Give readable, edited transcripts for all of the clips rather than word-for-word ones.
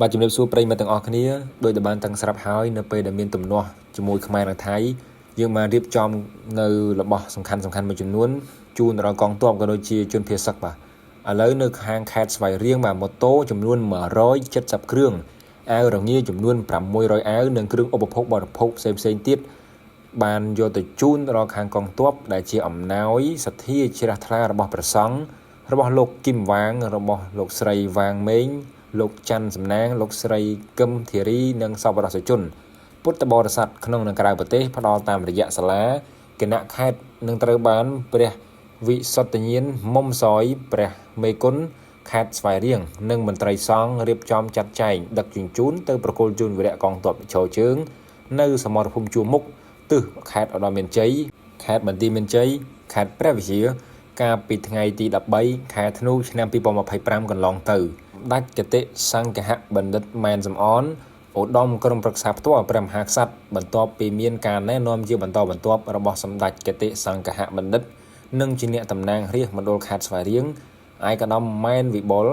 បាទជំរាបសួរប្រិយមិត្តទាំងអស់គ្នាដោយតែបានទាំងស្រាប់ហើយនៅពេលដែលមានទំនាស់ជាមួយខ្មែរនិងថៃយើងបានរៀបចំនៅរបស់សំខាន់មួយចំនួនជូនដល់កងទ័ពក៏ដូចជាជនភៀសសឹកបាទឥឡូវនៅខាងខេត្តស្វាយរៀងបាទម៉ូតូចំនួន170គ្រឿងអាវរងាចំនួន600អាវនិងគ្រឿងឧបភោគបរិភោគផ្សេងទៀតបានយកទៅជូនដល់ខាងកងទ័ពដែលជាអំណោយសទ្ធាជ្រះថ្លារបស់ព្រះសង្ឃរបស់លោកគឹមវ៉ាងរបស់លោកស្រីវ៉ាងមេងលោកច័ន្ទសំណាងលោកស្រីកឹមធារីនិងសប្បុរសជនពុទ្ធបរិស័ទក្នុងនិងក្រៅប្រទេសផ្ដល់តាមរយៈសាលាគណៈខេត្តនឹងត្រូវបានព្រះវិសុទ្ធញាណមុំសយព្រះមេគុណខេត្តស្វាយរៀងនិងមន្ត្រីសង្ឃរៀបចំចាត់ចែងដឹកជញ្ជូនទៅប្រគល់ជូនវីរៈកងទ័ពឈរជើងនៅសមរភូមិជួរមុខទិសខេត្តឧត្តរមានជ័យខេត្តបន្ទាយមានជ័យខេត្តព្រះវិហារកាលពីថ្ងៃទី13ខែធ្នូឆ្នាំ2025កន្លងទៅដាច់គតិសង្ឃហបណ្ឌិតម៉ែនសំអនឧត្តមក្រុមប្រឹក្សាផ្ទាល់ព្រះមហាក្សត្របន្ទាប់ពីមានការណែនាំជាបន្តបន្ទាប់របស់សម្ដេចគតិសង្ឃហបណ្ឌិតនិងជាអ្នកតំណាងរាស្ត្រមណ្ឌលខេត្តស្វាយរៀងឯកឧត្តមម៉ែនវិបុល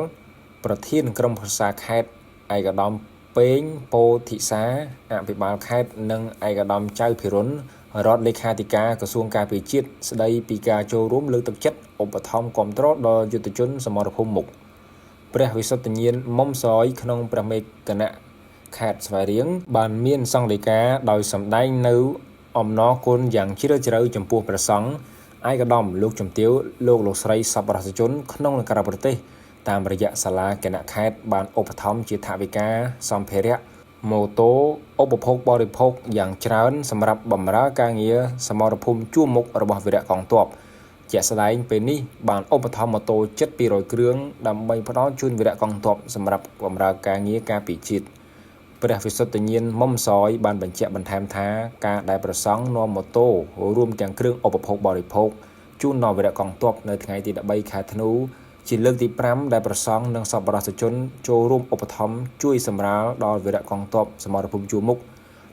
ប្រធានក្រុមប្រឹក្សាខេត្តឯកឧត្តមពេងពោធិសាអភិបាលខេត្តនិងឯកឧត្តមចៅភិរុនរដ្ឋលេខាធិការក្រសួងការពារជាតិស្ដីពីការចូលរួមលើកទឹកចិត្តឧបត្ថម្ភគាំទ្រដល់យុទ្ធជនសមរភូមិមុខព្រះវិសុទ្ធញាណមុំសយក្នុងព្រះមេគណៈខេត្តស្វាយរៀងបានមានសង្ឃលេខាដោយសម្ដែងនៅអំណរគុណយ៉ាងជ្រាលជ្រៅចំពោះព្រះសង្ឃឯកឧត្តមលោកជំទាវលោកស្រីសប្បុរសជនក្នុងនិងក្រៅប្រទេសតាមរយៈសាលាគណៈខេត្តបានឧបត្ថម្ភជាថវិកាសម្ភារៈម៉ូតូឧបភោគបរិភោគយ៉ាងច្រើនសម្រាប់បម្រើការងារសមរភូមិជួរមុខរបស់វីរៈកងទ័ពជាក់ស្ដែងពេលនេះបានឧបត្ថម្ភម៉ូតូជិត200គ្រឿងដើម្បីផ្ដល់ជូនវីរៈកងទ័ពសម្រាប់បម្រើការងារការពារជាតិព្រះវិសុទ្ធញាណមុំសយបានបញ្ជាក់បន្ថែមថាការដែលប្រសង់នាំម៉ូតូរួមទាំងគ្រឿងឧបភោគបរិភោគជូនដល់វីរៈកងទ័ពនៅថ្ងៃទី13ខែធ្នូជាលើកទី5ដែលប្រសង់និងសប្បុរសជនចូលរួមឧបត្ថម្ភជួយសម្រាលដល់វីរៈកងទ័ពសមរភូមិជួរមុខ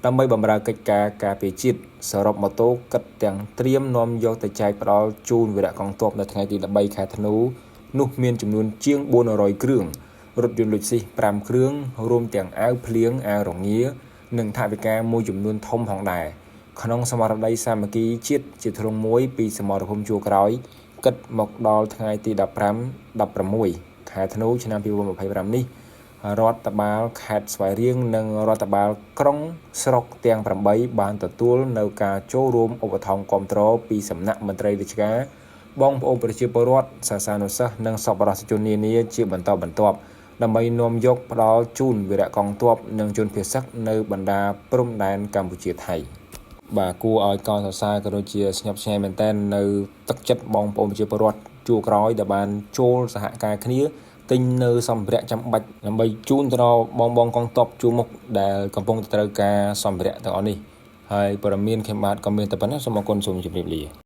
ដើម្បីបម្រើកិច្ចការការពារជាតិសរុបម៉ូតូគិតទាំងត្រៀមនាំយកទៅចែកផ្ដល់ជូនវីរៈកងទ័ពនៅថ្ងៃទី13ខែធ្នូនោះមានចំនួនជាង400គ្រឿងរថយន្តលុចស៊ី5គ្រឿងរួមទាំងអាវភ្លៀងអាវរងានិងថវិកាមួយចំនួនធំផងដែរក្នុងស្មារតីសាមគ្គីជាតិជាធ្លុងមួយពីសមរភូមិជួរក្រោយគិតមកដល់ថ្ងៃទី15-16ខែធ្នូឆ្នាំ2025នេះរដ្ឋបាលខេត្តស្វាយរៀងនិងរដ្ឋបាលក្រុងស្រុកទាំង8បានទទួលនៅការចូលរួមឧបត្ថម្ភគាំទ្រពីសំណាក់មន្ត្រីរាជការបងប្អូនប្រជាពលរដ្ឋសាសនានុសិស្សនិងសប្បុរសជននានាជាបន្តបន្ទាប់ដើម្បីនាំយកផ្ដល់ជូនវីរៈកងទ័ពនិងជនភៀសសឹកនៅបណ្ដាព្រំដែនកម្ពុជាថៃបាទគួរឲ្យកោតសរសើរក៏ដូចជាស្ញប់ស្ញែងមែនទែននៅទឹកចិត្តបងប្អូនប្រជាពលរដ្ឋជួរក្រោយដែលបានចូលសហការគ្នាទិញនៅសម្ភារៈចាំបាច់ដើម្បីជូនទៅដល់បងកងទ័ពជួរមុខដែលកំពុងត្រូវការសម្ភារៈទាំងអស់នេះហើយព័ត៌មានខ្ញុំបាទក៏មានតែប៉ុណ្ណេះសូមអរគុណសូមជម្រាបលា